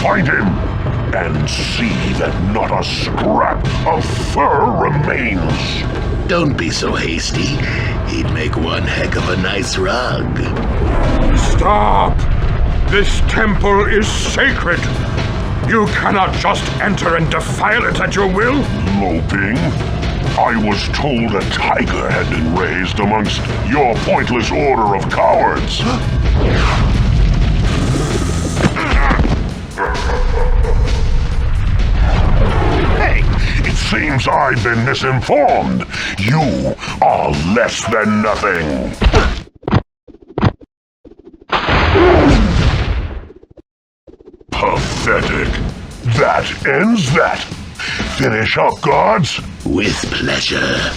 Find him and see that not a scrap of fur remains. Don't be so hasty. He'd make one heck of a nice rug. Stop! This temple is sacred. You cannot just enter and defile it at your will. Loping? I was told a tiger had been raised amongst your pointless order of cowards. Hey, it seems I've been misinformed. You are less than nothing. Pathetic. That ends that. Finish up, guards. With pleasure.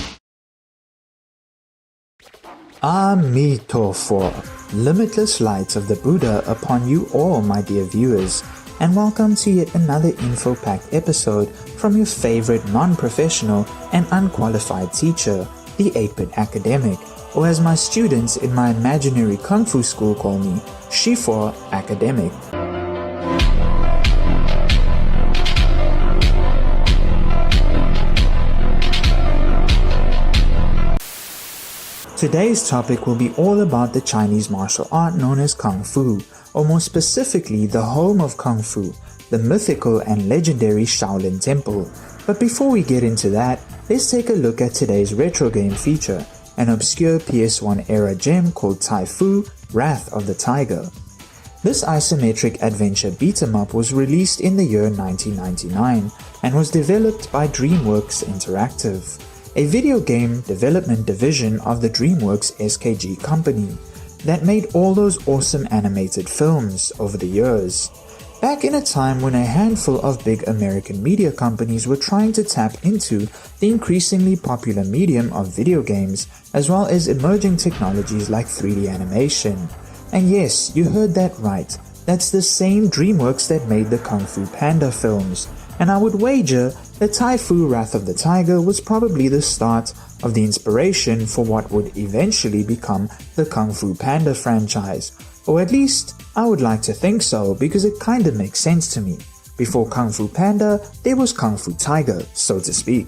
Amitofo, limitless light of the Buddha upon you all, my dear viewers, and welcome to yet another info-packed episode from your favorite non-professional and unqualified teacher, the 8-Bit Academic, or as my students in my imaginary Kung Fu school call me, Shifu Academic. Today's topic will be all about the Chinese martial art known as Kung Fu, or more specifically the home of Kung Fu, the mythical and legendary Shaolin Temple. But before we get into that, let's take a look at today's retro game feature, an obscure PS1 era gem called Tai Fu, Wrath of the Tiger. This isometric adventure beat-em-up was released in the year 1999 and was developed by DreamWorks Interactive, a video game development division of the DreamWorks SKG company that made all those awesome animated films over the years. Back in a time when a handful of big American media companies were trying to tap into the increasingly popular medium of video games, as well as emerging technologies like 3D animation. And yes, you heard that right, that's the same DreamWorks that made the Kung Fu Panda films. And I would wager that Tai Fu Wrath of the Tiger was probably the start of the inspiration for what would eventually become the Kung Fu Panda franchise. Or at least, I would like to think so because it kinda makes sense to me. Before Kung Fu Panda, there was Kung Fu Tiger, so to speak.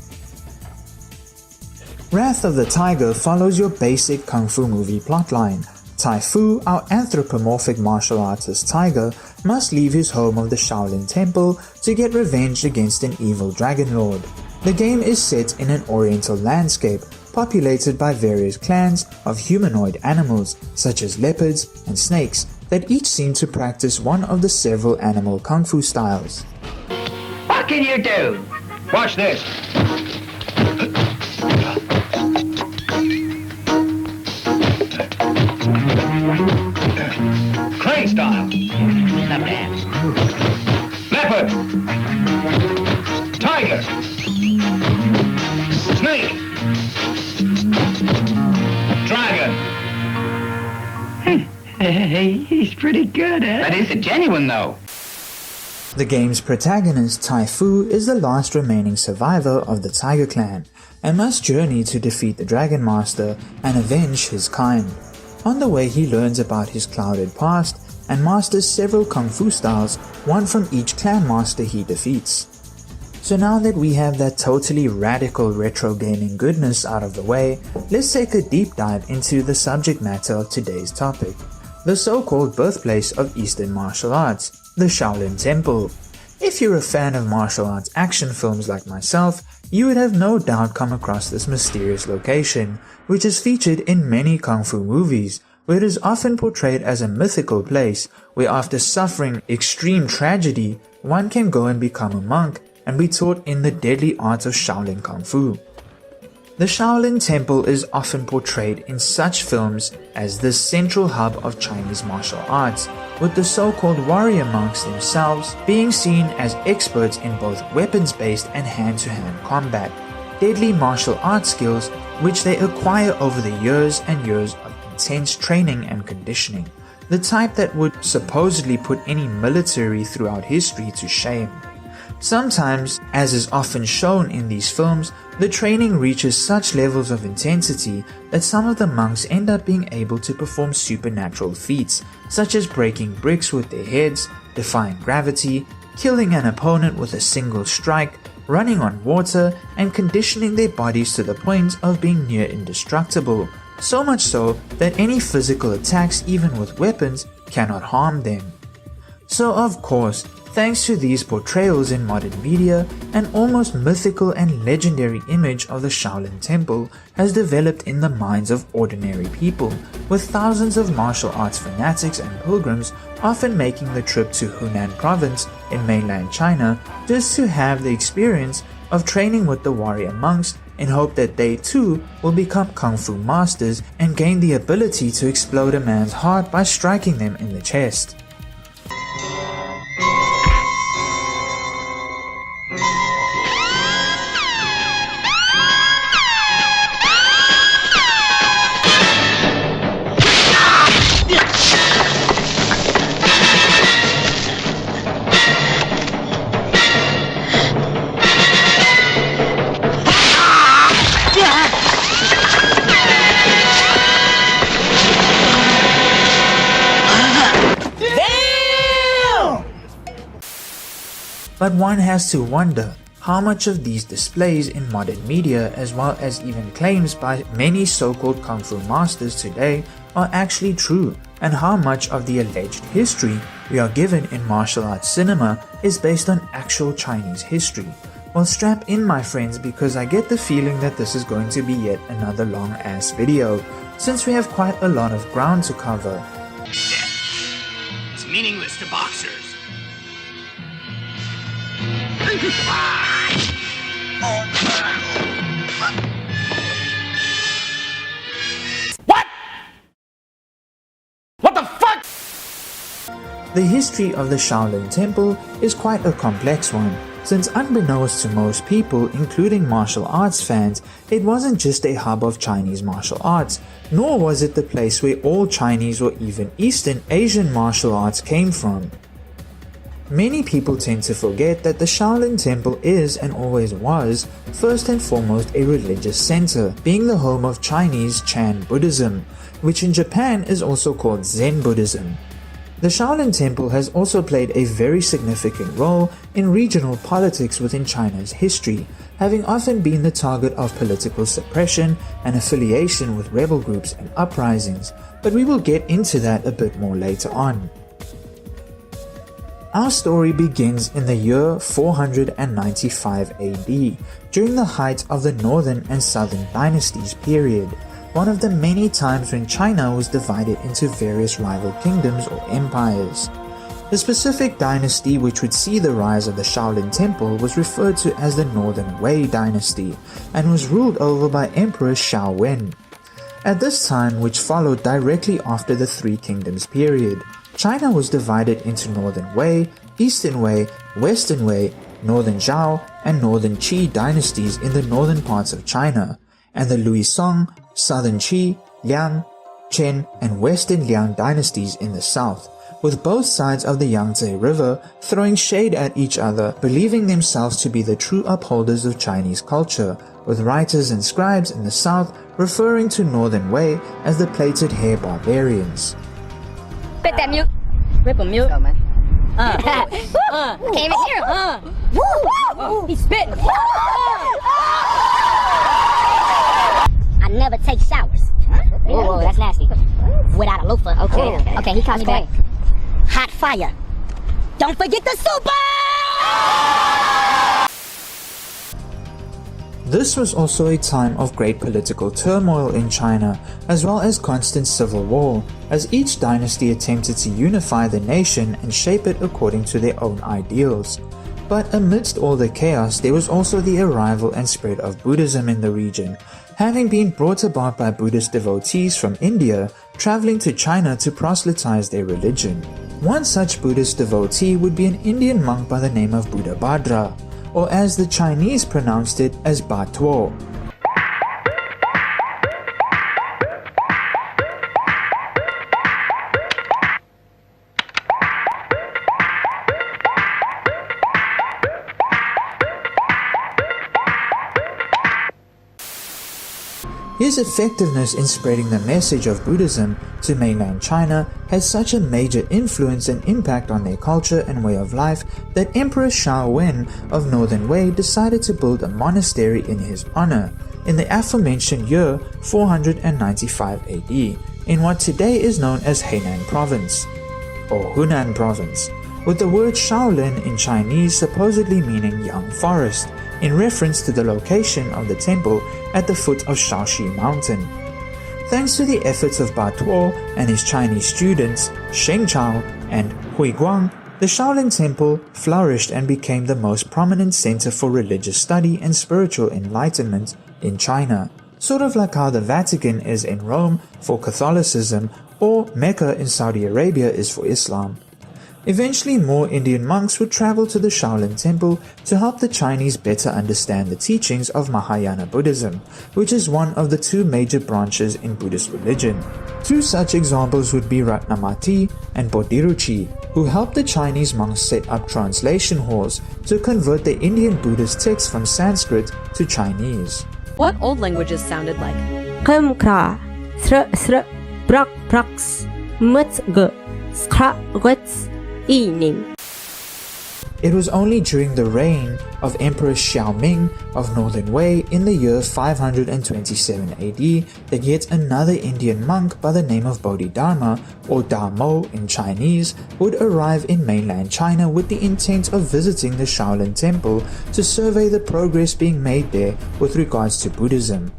Wrath of the Tiger follows your basic Kung Fu movie plotline. Tai Fu, our anthropomorphic martial artist tiger, must leave his home of the Shaolin Temple to get revenge against an evil dragon lord. The game is set in an oriental landscape populated by various clans of humanoid animals such as leopards and snakes that each seem to practice one of the several animal kung fu styles. What can you do? Watch this. Crane style. Not bad. Leopard. Tiger. Snake. Dragon. He's pretty good, eh? That isn't genuine, though. The game's protagonist, Tai Fu, is the last remaining survivor of the Tiger Clan and must journey to defeat the Dragon Master and avenge his kind. On the way, he learns about his clouded past and masters several kung fu styles, one from each clan master he defeats. So now that we have that totally radical retro gaming goodness out of the way, let's take a deep dive into the subject matter of today's topic, the so-called birthplace of Eastern martial arts, the Shaolin Temple. If you're a fan of martial arts action films like myself, you would have no doubt come across this mysterious location, which is featured in many kung fu movies, where it is often portrayed as a mythical place where after suffering extreme tragedy, one can go and become a monk and be taught in the deadly art of Shaolin Kung Fu. The Shaolin Temple is often portrayed in such films as the central hub of Chinese martial arts, with the so-called warrior monks themselves being seen as experts in both weapons-based and hand-to-hand combat, deadly martial arts skills which they acquire over the years and years of intense training and conditioning, the type that would supposedly put any military throughout history to shame. Sometimes, as is often shown in these films, the training reaches such levels of intensity that some of the monks end up being able to perform supernatural feats, such as breaking bricks with their heads, defying gravity, killing an opponent with a single strike, running on water, and conditioning their bodies to the point of being near indestructible, so much so that any physical attacks, even with weapons, cannot harm them. So of course, thanks to these portrayals in modern media, an almost mythical and legendary image of the Shaolin Temple has developed in the minds of ordinary people, with thousands of martial arts fanatics and pilgrims often making the trip to Hunan province in mainland China just to have the experience of training with the warrior monks in hope that they too will become kung fu masters and gain the ability to explode a man's heart by striking them in the chest. But one has to wonder how much of these displays in modern media, as well as even claims by many so-called kung fu masters today, are actually true, and how much of the alleged history we are given in martial arts cinema is based on actual Chinese history. Well, strap in my friends, because I get the feeling that this is going to be yet another long ass video, since we have quite a lot of ground to cover. Death is meaningless to boxers. What? What the fuck? The history of the Shaolin Temple is quite a complex one, since unbeknownst to most people, including martial arts fans, it wasn't just a hub of Chinese martial arts, nor was it the place where all Chinese or even Eastern Asian martial arts came from. Many people tend to forget that the Shaolin Temple is, and always was, first and foremost a religious center, being the home of Chinese Chan Buddhism, which in Japan is also called Zen Buddhism. The Shaolin Temple has also played a very significant role in regional politics within China's history, having often been the target of political suppression and affiliation with rebel groups and uprisings, but we will get into that a bit more later on. Our story begins in the year 495 AD, during the height of the Northern and Southern Dynasties period, one of the many times when China was divided into various rival kingdoms or empires. The specific dynasty which would see the rise of the Shaolin Temple was referred to as the Northern Wei dynasty, and was ruled over by Emperor Shao Wen. At this time, which followed directly after the Three Kingdoms period, China was divided into Northern Wei, Eastern Wei, Western Wei, Northern Zhao, and Northern Qi dynasties in the northern parts of China, and the Luisong, Southern Qi, Liang, Chen, and Western Liang dynasties in the south, with both sides of the Yangtze River throwing shade at each other, believing themselves to be the true upholders of Chinese culture, with writers and scribes in the south referring to Northern Wei as the plaited hair barbarians. Spit that mute. Rip a mute. Go, man. Came in here. He's spitting. I never take showers. Whoa, that's nasty. Without a loofah. Okay, he called me back. Hot fire. Don't forget the super! This was also a time of great political turmoil in China, as well as constant civil war, as each dynasty attempted to unify the nation and shape it according to their own ideals. But amidst all the chaos, there was also the arrival and spread of Buddhism in the region, having been brought about by Buddhist devotees from India traveling to China to proselytize their religion. One such Buddhist devotee would be an Indian monk by the name of Buddhabhadra, or as the Chinese pronounced it as Ba Tuo. His effectiveness in spreading the message of Buddhism to mainland China had such a major influence and impact on their culture and way of life that Emperor Shaolin of Northern Wei decided to build a monastery in his honor in the aforementioned year 495 AD in what today is known as Hainan Province or Hunan Province, with the word Shaolin in Chinese supposedly meaning young forest, in reference to the location of the temple at the foot of Shaoxi Mountain. Thanks to the efforts of Ba Tuo and his Chinese students, Sheng Chao and Hui Guang, the Shaolin Temple flourished and became the most prominent center for religious study and spiritual enlightenment in China, sort of like how the Vatican is in Rome for Catholicism or Mecca in Saudi Arabia is for Islam. Eventually, more Indian monks would travel to the Shaolin Temple to help the Chinese better understand the teachings of Mahayana Buddhism, which is one of the two major branches in Buddhist religion. Two such examples would be Ratnamati and Bodhiruchi, who helped the Chinese monks set up translation halls to convert the Indian Buddhist texts from Sanskrit to Chinese. What old languages sounded like? Kra, sr, brak, braks, muts, skra, guts. It was only during the reign of Emperor Xiaoming of Northern Wei in the year 527 AD that yet another Indian monk by the name of Bodhidharma or Damo in Chinese would arrive in mainland China with the intent of visiting the Shaolin Temple to survey the progress being made there with regards to Buddhism.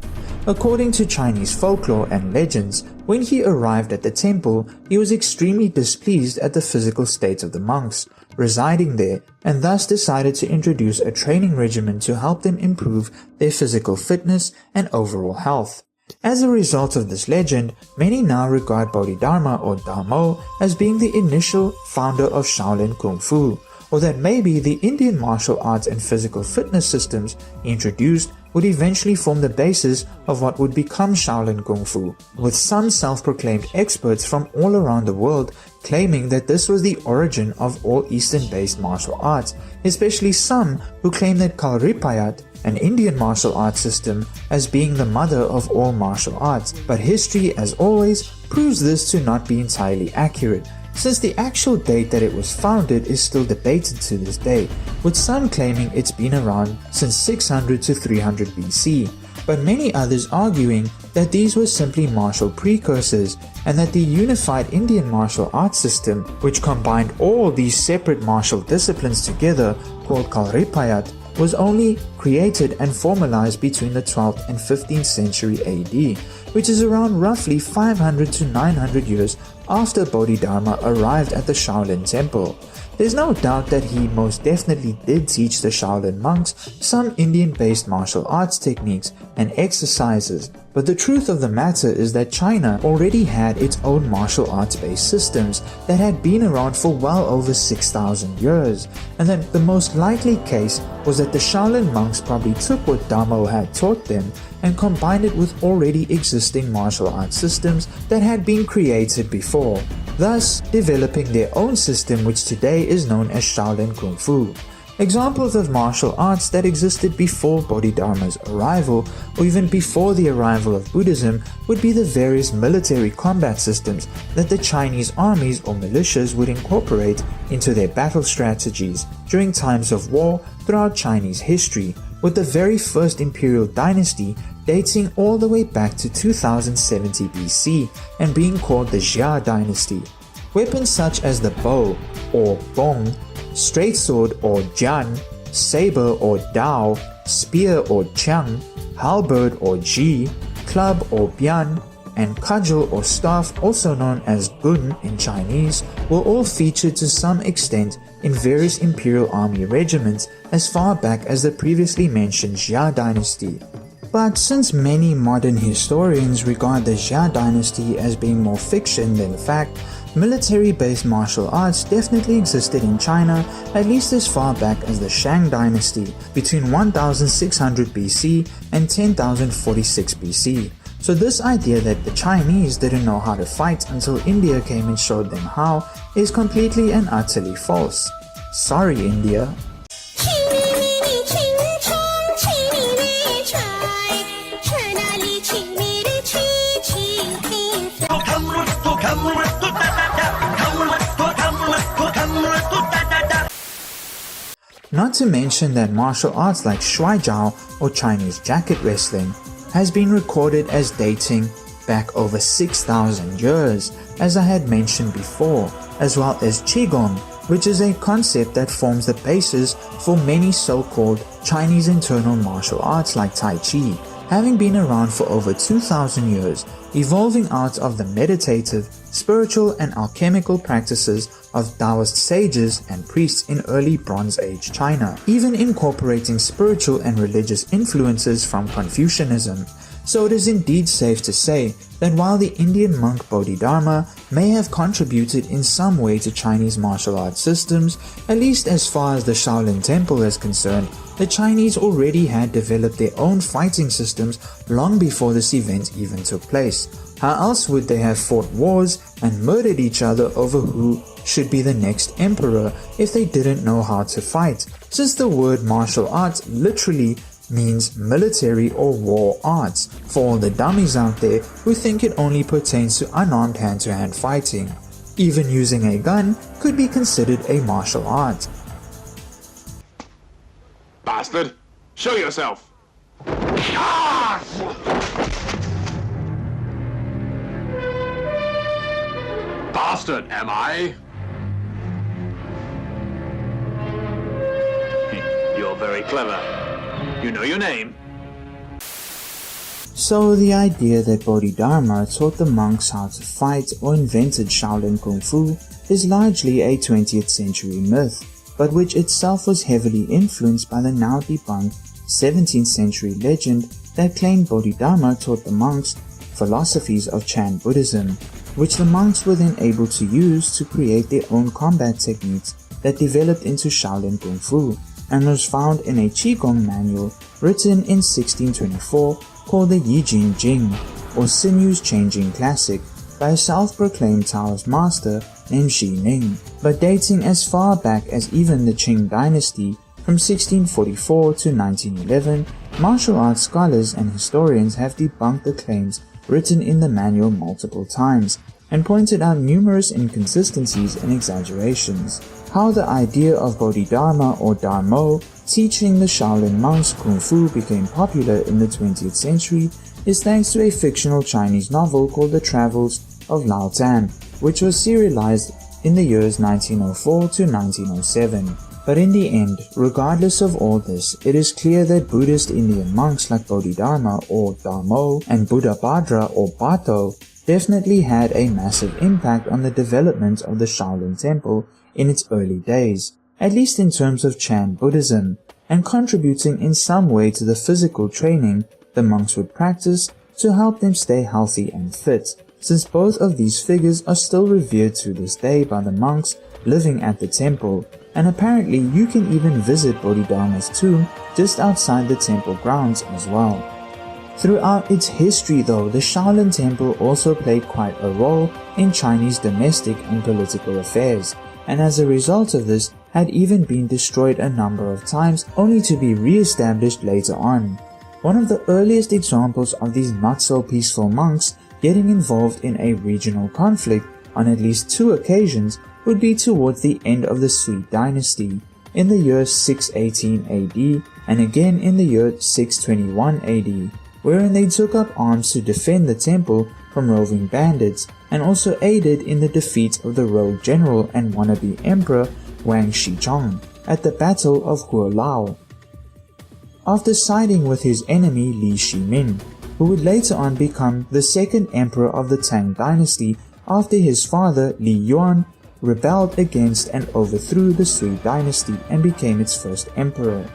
According to Chinese folklore and legends, when he arrived at the temple, he was extremely displeased at the physical state of the monks residing there and thus decided to introduce a training regimen to help them improve their physical fitness and overall health. As a result of this legend, many now regard Bodhidharma or Damo as being the initial founder of Shaolin Kung Fu, or that maybe the Indian martial arts and physical fitness systems he introduced would eventually form the basis of what would become Shaolin Kung Fu, with some self-proclaimed experts from all around the world claiming that this was the origin of all Eastern-based martial arts, especially some who claim that Kalripayat, an Indian martial arts system, as being the mother of all martial arts. But history, as always, proves this to not be entirely accurate, since the actual date that it was founded is still debated to this day, with some claiming it's been around since 600 to 300 BC, but many others arguing that these were simply martial precursors and that the unified Indian martial arts system, which combined all these separate martial disciplines together, called Kalripayat, was only created and formalized between the 12th and 15th century AD, which is around roughly 500 to 900 years after Bodhidharma arrived at the Shaolin Temple. There's no doubt that he most definitely did teach the Shaolin monks some Indian-based martial arts techniques and exercises, but the truth of the matter is that China already had its own martial arts-based systems that had been around for well over 6,000 years, and that the most likely case was that the Shaolin monks probably took what Damo had taught them and combined it with already existing martial arts systems that had been created before, thus developing their own system, which today is known as Shaolin Kung Fu. Examples of martial arts that existed before Bodhidharma's arrival, or even before the arrival of Buddhism, would be the various military combat systems that the Chinese armies or militias would incorporate into their battle strategies during times of war throughout Chinese history, with the very first imperial dynasty dating all the way back to 2070 BC and being called the Xia dynasty. Weapons such as the bow or gong, straight sword or jian, saber or dao, spear or qiang, halberd or ji, club or bian, and cudgel or staff, also known as gun in Chinese, were all featured to some extent in various imperial army regiments as far back as the previously mentioned Xia dynasty. But since many modern historians regard the Xia dynasty as being more fiction than fact, military-based martial arts definitely existed in China at least as far back as the Shang dynasty between 1600 BC and 10,046 BC. So this idea that the Chinese didn't know how to fight until India came and showed them how is completely and utterly false. Sorry, India. Not to mention that martial arts like Shuai Jiao or Chinese jacket wrestling has been recorded as dating back over 6,000 years, as I had mentioned before, as well as Qigong, which is a concept that forms the basis for many so-called Chinese internal martial arts like Tai Chi, having been around for over 2,000 years, evolving out of the meditative, spiritual and alchemical practices of Taoist sages and priests in early Bronze Age China, even incorporating spiritual and religious influences from Confucianism. So it is indeed safe to say that while the Indian monk Bodhidharma may have contributed in some way to Chinese martial arts systems, at least as far as the Shaolin Temple is concerned, the Chinese already had developed their own fighting systems long before this event even took place. How else would they have fought wars and murdered each other over who should be the next emperor if they didn't know how to fight, since the word martial arts literally means military or war arts, for all the dummies out there who think it only pertains to unarmed hand-to-hand fighting. Even using a gun could be considered a martial art. Bastard! Show yourself! Ah! Bastard, am I? You're very clever. You know your name. So the idea that Bodhidharma taught the monks how to fight or invented Shaolin Kung Fu is largely a 20th century myth, but which itself was heavily influenced by the now debunked 17th century legend that claimed Bodhidharma taught the monks philosophies of Chan Buddhism, which the monks were then able to use to create their own combat techniques that developed into Shaolin Kung Fu, and was found in a Qigong manual written in 1624 called the Yijing Jing, or Sinews Changing Classic, by a self-proclaimed Taoist master named Shi Ning, but dating as far back as even the Qing dynasty from 1644 to 1911, martial arts scholars and historians have debunked the claims written in the manual multiple times, and pointed out numerous inconsistencies and exaggerations. How the idea of Bodhidharma or Dharmo teaching the Shaolin monks Kung Fu became popular in the 20th century is thanks to a fictional Chinese novel called The Travels of Lao Tan, which was serialized in the years 1904 to 1907. But in the end, regardless of all this, it is clear that Buddhist Indian monks like Bodhidharma or Dharmo and Buddhabhadra or Bato definitely had a massive impact on the development of the Shaolin Temple in its early days, at least in terms of Chan Buddhism, and contributing in some way to the physical training the monks would practice to help them stay healthy and fit, since both of these figures are still revered to this day by the monks living at the temple, and apparently you can even visit Bodhidharma's tomb just outside the temple grounds as well. Throughout its history though, the Shaolin Temple also played quite a role in Chinese domestic and political affairs, and as a result of this had even been destroyed a number of times only to be re-established later on. One of the earliest examples of these not so peaceful monks getting involved in a regional conflict on at least 2 occasions would be towards the end of the Sui dynasty in the year 618 AD and again in the year 621 AD, wherein they took up arms to defend the temple from roving bandits and also aided in the defeat of the rogue general and wannabe emperor Wang Shichong at the Battle of Huolao. After siding with his enemy Li Shimin, who would later on become the second emperor of the Tang dynasty after his father Li Yuan rebelled against and overthrew the Sui dynasty and became its first emperor.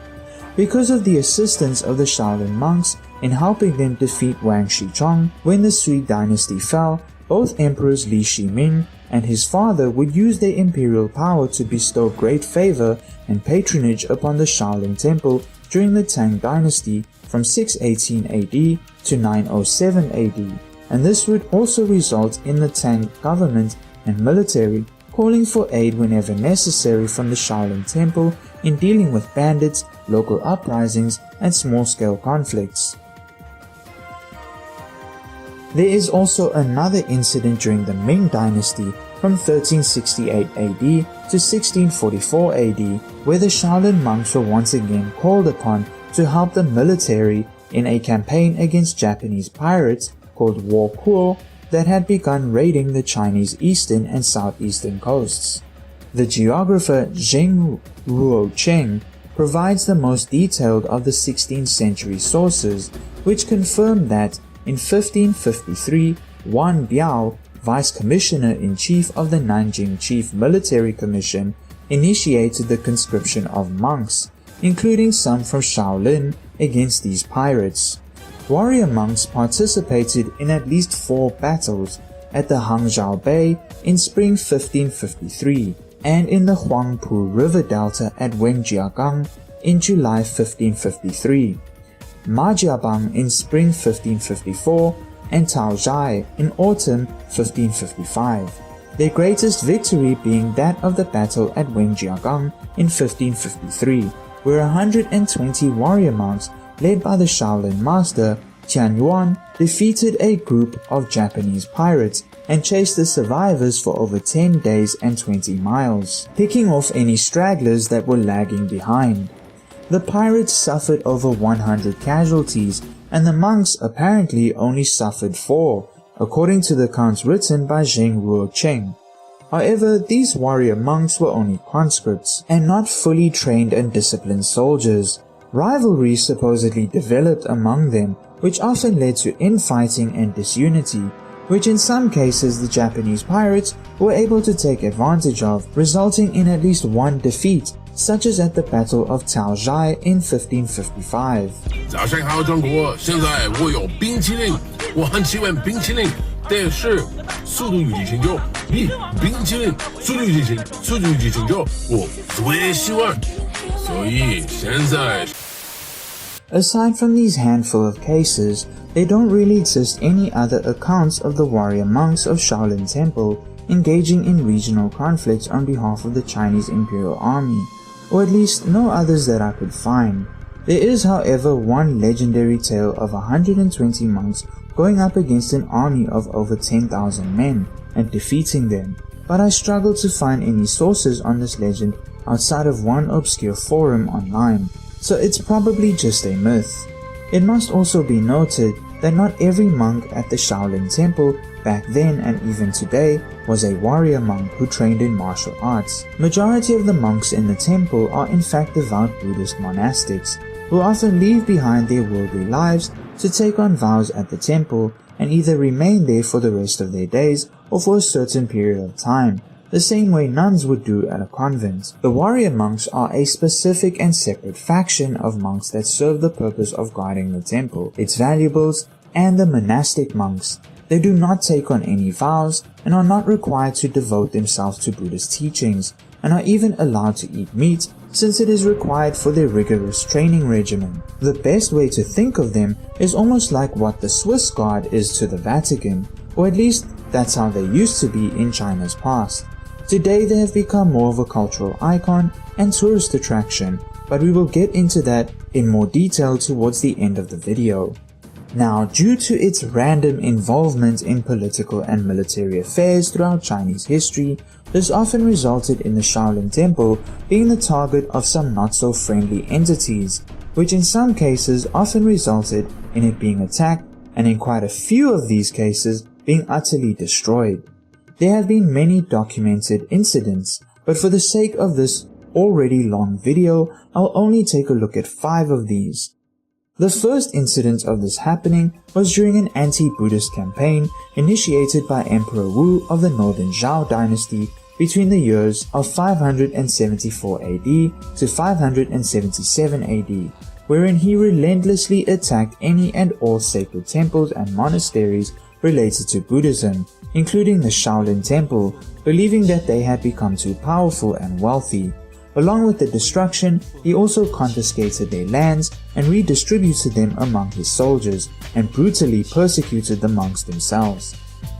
Because of the assistance of the Shaolin monks in helping them defeat Wang Shichong when the Sui dynasty fell, both emperors Li Shimin and his father would use their imperial power to bestow great favor and patronage upon the Shaolin Temple during the Tang dynasty from 618 AD to 907 AD, and this would also result in the Tang government and military calling for aid whenever necessary from the Shaolin Temple in dealing with bandits, local uprisings, and small-scale conflicts. There is also another incident during the Ming dynasty from 1368 AD to 1644 AD, where the Shaolin monks were once again called upon to help the military in a campaign against Japanese pirates called War Kuo that had begun raiding the Chinese eastern and southeastern coasts. The geographer Zheng Ruocheng provides the most detailed of the 16th century sources, which confirm that in 1553, Wan Biao, Vice Commissioner-in-Chief of the Nanjing Chief Military Commission, initiated the conscription of monks, including some from Shaolin, against these pirates. Warrior monks participated in at least 4 battles at the Hangzhou Bay in spring 1553 and in the Huangpu River Delta at Wenjiagang in July 1553, Majiabang in spring 1554, and Taozhai in autumn 1555, their greatest victory being that of the battle at Wenjiagang in 1553, where 120 warrior monks led by the Shaolin master Tianyuan defeated a group of Japanese pirates and chased the survivors for over 10 days and 20 miles, picking off any stragglers that were lagging behind. The pirates suffered over 100 casualties, and the monks apparently only suffered 4, according to the accounts written by Zheng Ruocheng. However, these warrior monks were only conscripts, and not fully trained and disciplined soldiers. Rivalry supposedly developed among them, which often led to infighting and disunity, which in some cases the Japanese pirates were able to take advantage of, resulting in at least one defeat, such as at the Battle of Taozhai in 1555. 早上好，中国！现在我有冰淇淋，我很喜欢冰淇淋，但是速度与激情就冰淇淋，速度与激情，速度与激情就我最喜欢，所以现在。 Aside from these handful of cases, there don't really exist any other accounts of the warrior monks of Shaolin Temple engaging in regional conflicts on behalf of the Chinese Imperial Army, or at least no others that I could find. There is, however, one legendary tale of 120 monks going up against an army of over 10,000 men and defeating them, but I struggled to find any sources on this legend outside of one obscure forum online, so it's probably just a myth. It must also be noted that not every monk at the Shaolin Temple back then and even today was a warrior monk who trained in martial arts. Majority of the monks in the temple are in fact devout Buddhist monastics, who often leave behind their worldly lives to take on vows at the temple and either remain there for the rest of their days or for a certain period of time, the same way nuns would do at a convent. The warrior monks are a specific and separate faction of monks that serve the purpose of guarding the temple, its valuables, and the monastic monks. They do not take on any vows and are not required to devote themselves to Buddhist teachings, and are even allowed to eat meat since it is required for their rigorous training regimen. The best way to think of them is almost like what the Swiss Guard is to the Vatican, or at least that's how they used to be in China's past. Today they have become more of a cultural icon and tourist attraction, but we will get into that in more detail towards the end of the video. Now, due to its random involvement in political and military affairs throughout Chinese history, this often resulted in the Shaolin Temple being the target of some not-so-friendly entities, which in some cases often resulted in it being attacked, and in quite a few of these cases being utterly destroyed. There have been many documented incidents, but for the sake of this already long video, I'll only take a look at 5 of these. The first incident of this happening was during an anti-Buddhist campaign initiated by Emperor Wu of the Northern Zhao dynasty between the years of 574 AD to 577 AD, wherein he relentlessly attacked any and all sacred temples and monasteries related to Buddhism, including the Shaolin Temple, believing that they had become too powerful and wealthy. Along with the destruction, he also confiscated their lands and redistributed them among his soldiers, and brutally persecuted the monks themselves.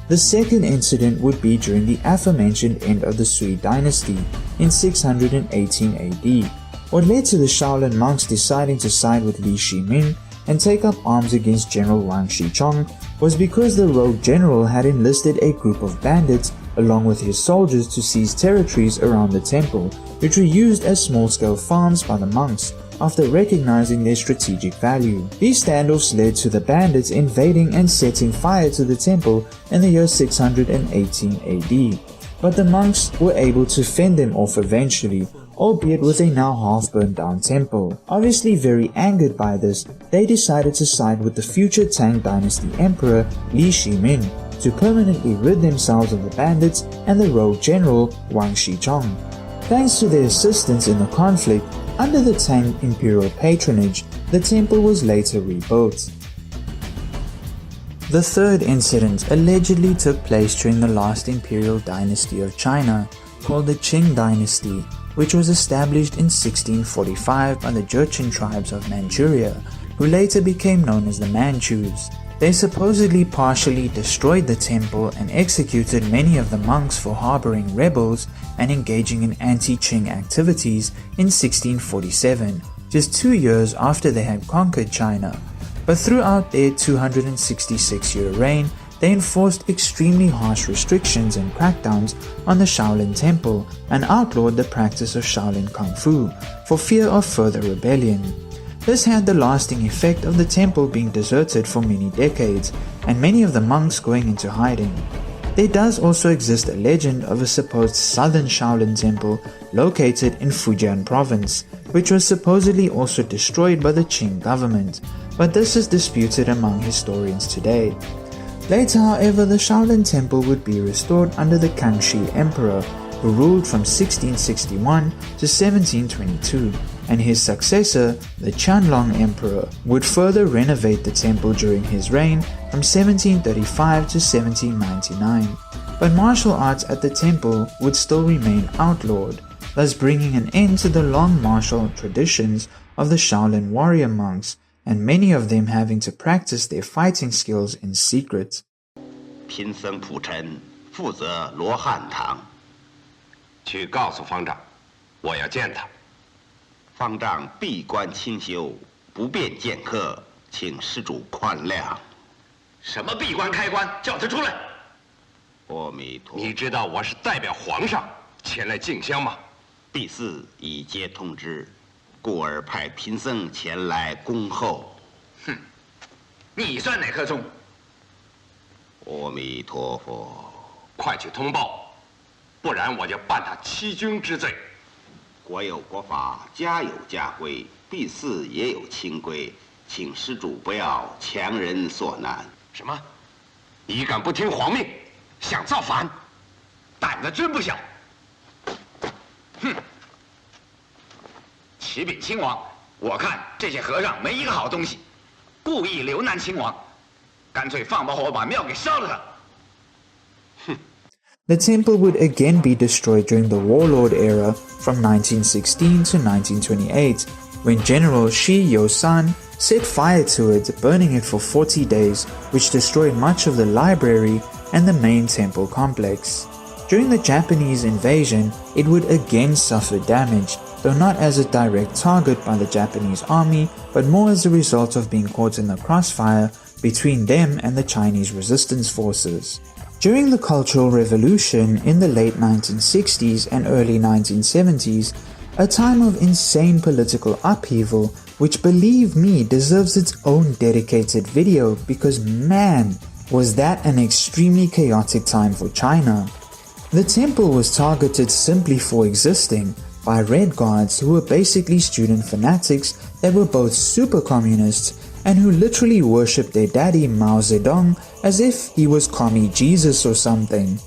The second incident would be during the aforementioned end of the Sui dynasty in 618 AD. What led to the Shaolin monks deciding to side with Li Shiming and take up arms against General Wang Shichong was because the rogue general had enlisted a group of bandits along with his soldiers to seize territories around the temple, which were used as small-scale farms by the monks after recognizing their strategic value. These standoffs led to the bandits invading and setting fire to the temple in the year 618 AD, but the monks were able to fend them off eventually, albeit with a now half-burned down temple. Obviously very angered by this, they decided to side with the future Tang Dynasty Emperor Li Shimin to permanently rid themselves of the bandits and the rogue general Wang Shichong. Thanks to their assistance in the conflict, under the Tang imperial patronage, the temple was later rebuilt. The third incident allegedly took place during the last imperial dynasty of China, called the Qing Dynasty, which was established in 1645 by the Jurchen tribes of Manchuria, who later became known as the Manchus. They supposedly partially destroyed the temple and executed many of the monks for harboring rebels and engaging in anti-Qing activities in 1647, just 2 years after they had conquered China. But throughout their 266-year reign, they enforced extremely harsh restrictions and crackdowns on the Shaolin Temple and outlawed the practice of Shaolin Kung Fu for fear of further rebellion. This had the lasting effect of the temple being deserted for many decades and many of the monks going into hiding. There does also exist a legend of a supposed southern Shaolin Temple located in Fujian province, which was supposedly also destroyed by the Qing government, but this is disputed among historians today. Later, however, the Shaolin Temple would be restored under the Kangxi Emperor, who ruled from 1661 to 1722, and his successor, the Qianlong Emperor, would further renovate the temple during his reign from 1735 to 1799. But martial arts at the temple would still remain outlawed, thus bringing an end to the long martial traditions of the Shaolin warrior monks, and many of them having to practice their fighting skills in secret. 贫僧蒲臣负责罗汉堂。去告诉方丈，我要见他。方丈闭关清修，不便见客，请施主宽谅。什么闭关开关？叫他出来！阿弥陀佛。你知道我是代表皇上前来敬香吗？第四已接通知，故而派贫僧前来恭候。哼，你算哪棵葱？阿弥陀佛。快去通报，不然我就办他欺君之罪。国有国法，家有家规，第四也有清规，请施主不要强人所难。什么？你敢不听皇命，想造反？胆子真不小！哼！启禀亲王，我看这些和尚没一个好东西，故意留难亲王，干脆放把火把庙给烧了他。哼！ The temple would again be destroyed during the warlord era from 1916 to 1928, when General Shi Yosan set fire to it, burning it for 40 days, which destroyed much of the library and the main temple complex. During the Japanese invasion, it would again suffer damage, though not as a direct target by the Japanese army, but more as a result of being caught in the crossfire between them and the Chinese resistance forces. During the Cultural Revolution in the late 1960s and early 1970s, a time of insane political upheaval which, believe me, deserves its own dedicated video because man, was that an extremely chaotic time for China. The temple was targeted simply for existing by Red Guards who were basically student fanatics that were both super communists and who literally worshipped their daddy Mao Zedong as if he was Commie Jesus or something.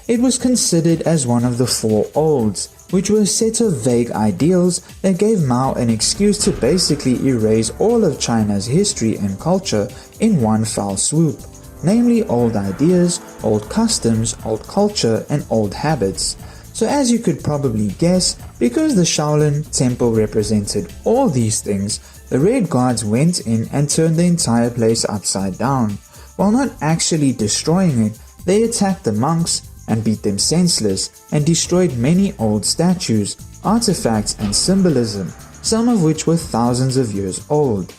It was considered as one of the Four Olds, which were a set of vague ideals that gave Mao an excuse to basically erase all of China's history and culture in one foul swoop, namely old ideas, old customs, old culture, and old habits. So as you could probably guess, because the Shaolin Temple represented all these things, the Red Guards went in and turned the entire place upside down. While not actually destroying it, they attacked the monks and beat them senseless and destroyed many old statues, artifacts and symbolism, some of which were thousands of years old.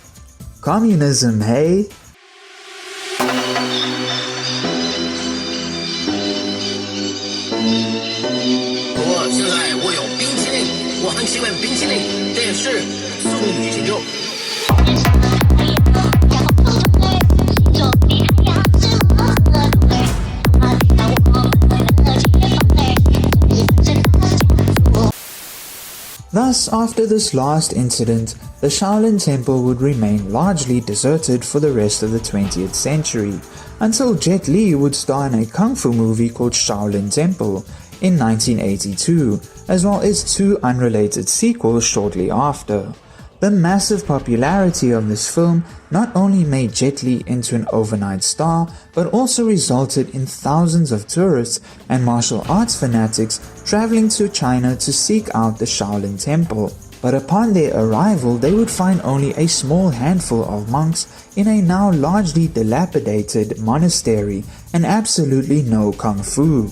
Communism, hey? 淇淋电视速度与激情就。Thus, after this last incident, the Shaolin Temple would remain largely deserted for the rest of the 20th century, until Jet Li would star in a kung fu movie called Shaolin Temple in 1982, as well as 2 unrelated sequels shortly after. The massive popularity of this film not only made Jet Li into an overnight star, but also resulted in thousands of tourists and martial arts fanatics traveling to China to seek out the Shaolin Temple. But upon their arrival, they would find only a small handful of monks in a now largely dilapidated monastery and absolutely no kung fu.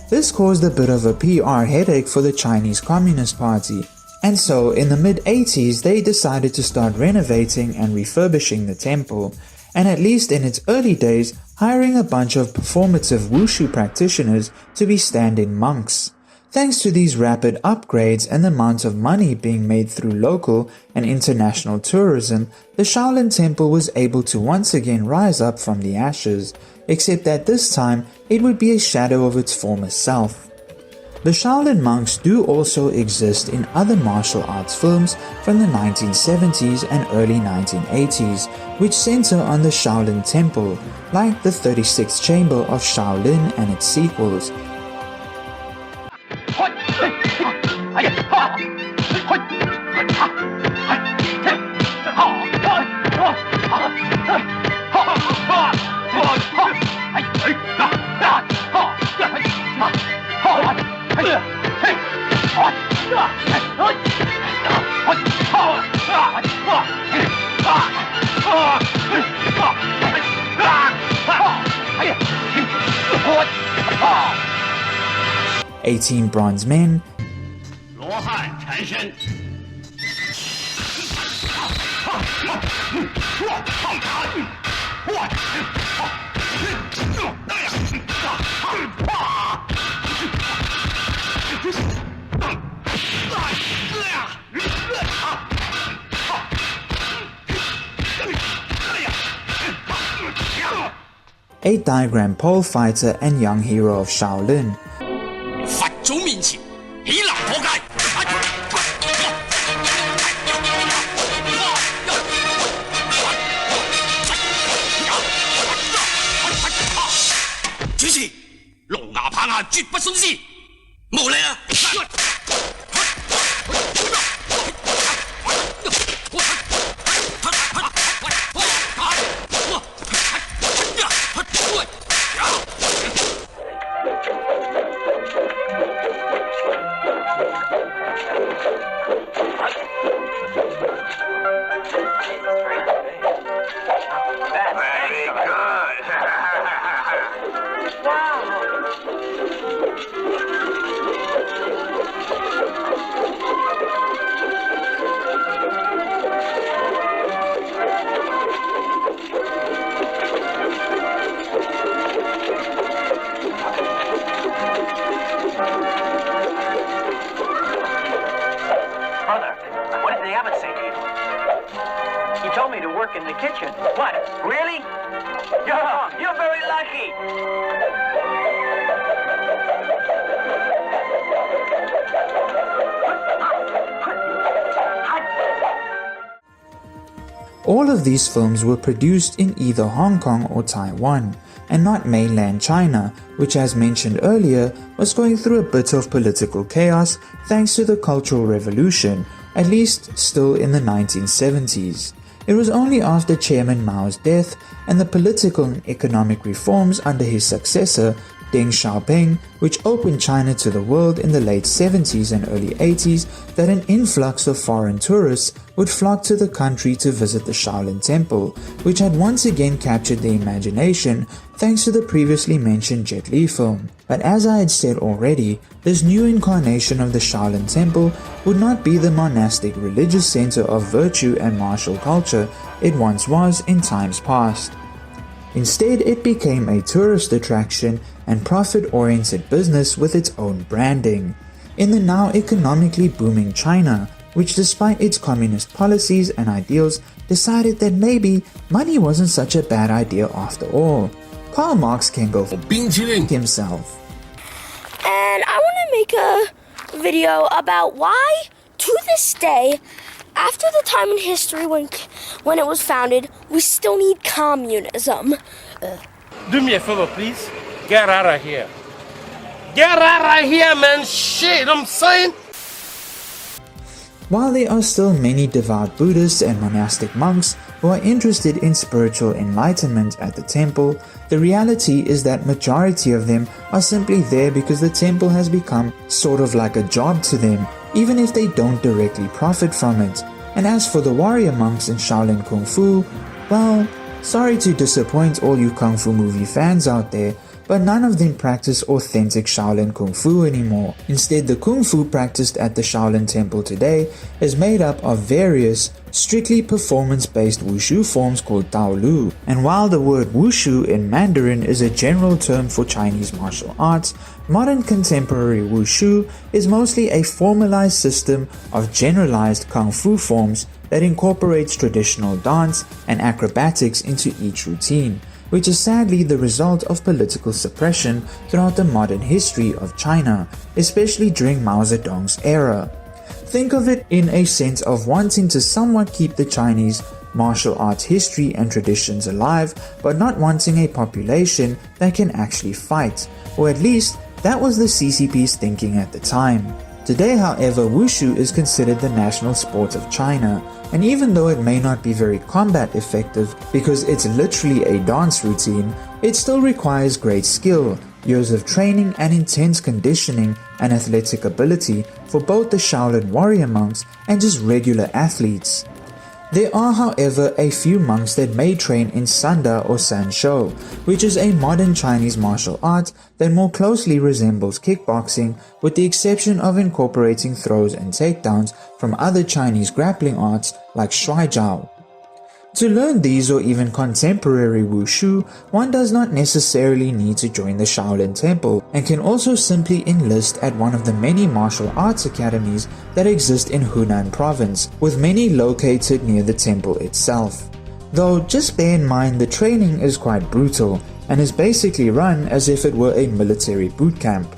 This caused a bit of a PR headache for the Chinese Communist Party. And so, in the mid-80s, they decided to start renovating and refurbishing the temple, and at least in its early days, hiring a bunch of performative wushu practitioners to be stand-in monks. Thanks to these rapid upgrades and the amount of money being made through local and international tourism, the Shaolin Temple was able to once again rise up from the ashes, except that this time it would be a shadow of its former self. The Shaolin monks do also exist in other martial arts films from the 1970s and early 1980s, which center on the Shaolin Temple, like the 36th Chamber of Shaolin and its sequels. "18 Bronze Men", a diagram pole fighter and young hero of Shaolin. 佛祖面前，豈能破戒？主持，龍牙棒下絕不徇私，無禮啊！ In the kitchen. What? Really? You're very lucky. All of these films were produced in either Hong Kong or Taiwan, and not mainland China, which, as mentioned earlier, was going through a bit of political chaos thanks to the Cultural Revolution, at least still in the 1970s. It was only after Chairman Mao's death and the political and economic reforms under his successor, Deng Xiaoping, which opened China to the world in the late 70s and early 80s, that an influx of foreign tourists would flock to the country to visit the Shaolin Temple, which had once again captured the imagination thanks to the previously mentioned Jet Li film. But as I had said already, this new incarnation of the Shaolin Temple would not be the monastic religious center of virtue and martial culture it once was in times past. Instead, it became a tourist attraction and profit-oriented business with its own branding. In the now economically booming China, which despite its communist policies and ideals decided that maybe money wasn't such a bad idea after all. Karl Marx can go for himself. And I want to make a video about why, to this day, after the time in history when it was founded, we still need communism. Do me a favor, please. Get out of here. Get out of here, man. Shit, I'm saying. While there are still many devout Buddhists and monastic monks who are interested in spiritual enlightenment at the temple, the reality is that majority of them are simply there because the temple has become sort of like a job to them, even if they don't directly profit from it. And as for the warrior monks in Shaolin Kung Fu, well, sorry to disappoint all you Kung Fu movie fans out there, but none of them practice authentic Shaolin Kung Fu anymore. Instead, the Kung Fu practiced at the Shaolin Temple today is made up of various, strictly performance-based wushu forms called Taolu. And while the word wushu in Mandarin is a general term for Chinese martial arts, modern contemporary wushu is mostly a formalized system of generalized Kung Fu forms that incorporates traditional dance and acrobatics into each routine, which is sadly the result of political suppression throughout the modern history of China, especially during Mao Zedong's era. Think of it in a sense of wanting to somewhat keep the Chinese martial arts history and traditions alive, but not wanting a population that can actually fight, or at least that was the CCP's thinking at the time. Today, however, wushu is considered the national sport of China, and even though it may not be very combat effective because it's literally a dance routine, it still requires great skill, years of training and intense conditioning and athletic ability for both the Shaolin warrior monks and just regular athletes. There are, however, a few monks that may train in Sanda or Sanshou, which is a modern Chinese martial art that more closely resembles kickboxing, with the exception of incorporating throws and takedowns from other Chinese grappling arts like Shuaijiao. To learn these or even contemporary wushu, one does not necessarily need to join the Shaolin Temple and can also simply enlist at one of the many martial arts academies that exist in Hunan province, with many located near the temple itself. Though just bear in mind the training is quite brutal and is basically run as if it were a military boot camp.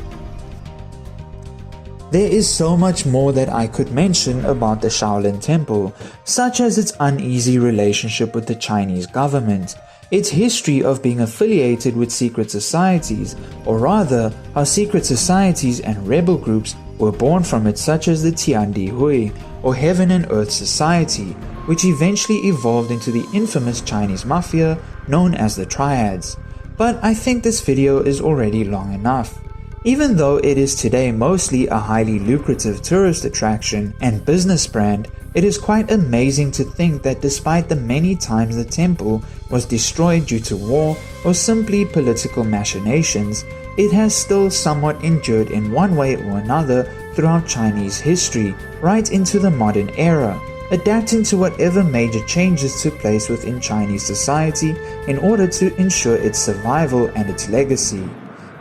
There is so much more that I could mention about the Shaolin Temple, such as its uneasy relationship with the Chinese government, its history of being affiliated with secret societies, or rather, how secret societies and rebel groups were born from it, such as the Tiandi Hui, or Heaven and Earth Society, which eventually evolved into the infamous Chinese mafia known as the Triads. But I think this video is already long enough. Even though it is today mostly a highly lucrative tourist attraction and business brand, it is quite amazing to think that despite the many times the temple was destroyed due to war or simply political machinations, it has still somewhat endured in one way or another throughout Chinese history, right into the modern era, adapting to whatever major changes took place within Chinese society in order to ensure its survival and its legacy.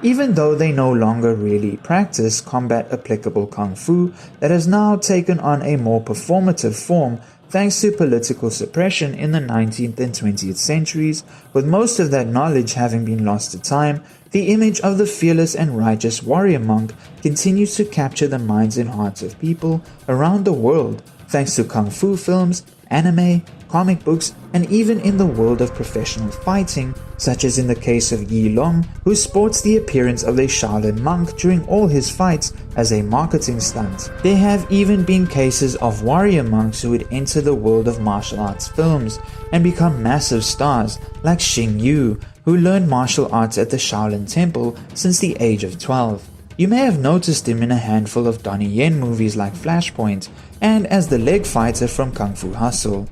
Even though they no longer really practice combat applicable Kung Fu that has now taken on a more performative form thanks to political suppression in the 19th and 20th centuries, with most of that knowledge having been lost to time, the image of the fearless and righteous warrior monk continues to capture the minds and hearts of people around the world thanks to Kung Fu films, anime, comic books, and even in the world of professional fighting, such as in the case of Yi Long, who sports the appearance of a Shaolin monk during all his fights as a marketing stunt. There have even been cases of warrior monks who would enter the world of martial arts films and become massive stars, like Xing Yu, who learned martial arts at the Shaolin Temple since the age of 12. You may have noticed him in a handful of Donnie Yen movies like Flashpoint, and as the leg fighter from Kung Fu Hustle.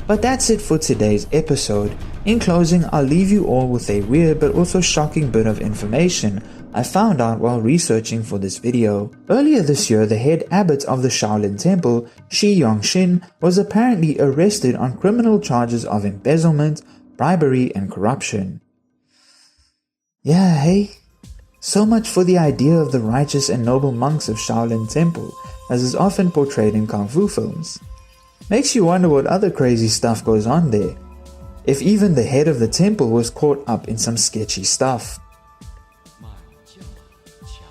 But that's it for today's episode. In closing, I'll leave you all with a weird but also shocking bit of information I found out while researching for this video. Earlier this year, the head abbot of the Shaolin Temple, Shi Yongxin, was apparently arrested on criminal charges of embezzlement, bribery, and corruption. Yeah, hey? So much for the idea of the righteous and noble monks of Shaolin Temple, as is often portrayed in Kung Fu films. Makes you wonder what other crazy stuff goes on there. If even the head of the temple was caught up in some sketchy stuff.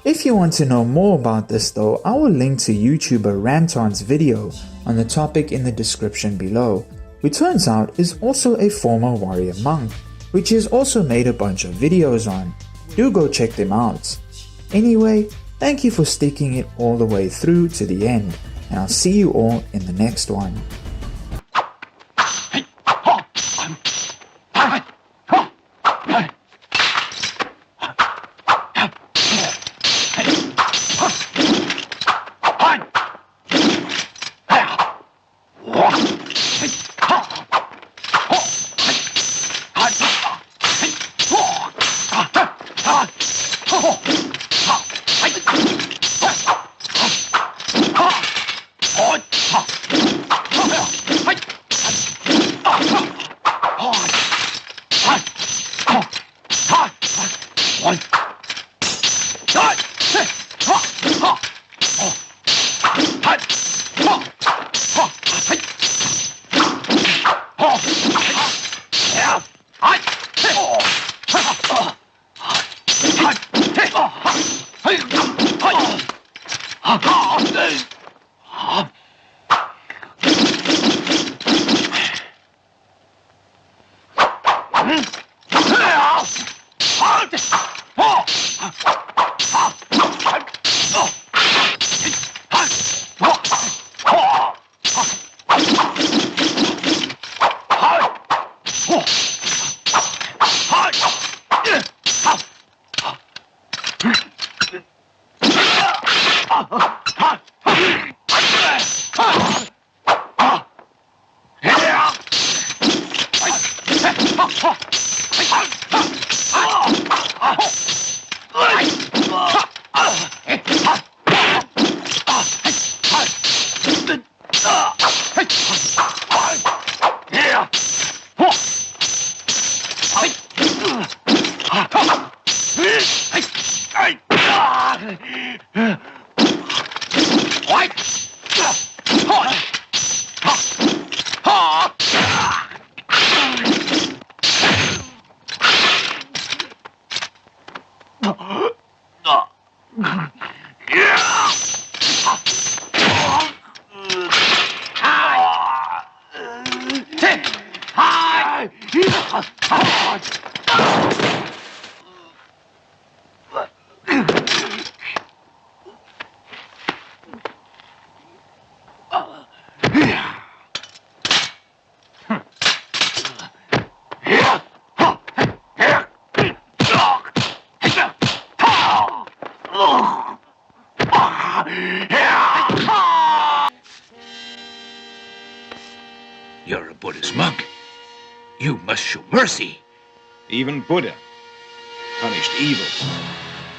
If you want to know more about this though, I will link to YouTuber Ranton's video on the topic in the description below, who turns out is also a former warrior monk, which he has also made a bunch of videos on. Do go check them out. Anyway, thank you for sticking it all the way through to the end, and I'll see you all in the next one. You're a Buddhist monk. You must show mercy. Even Buddha punished evil.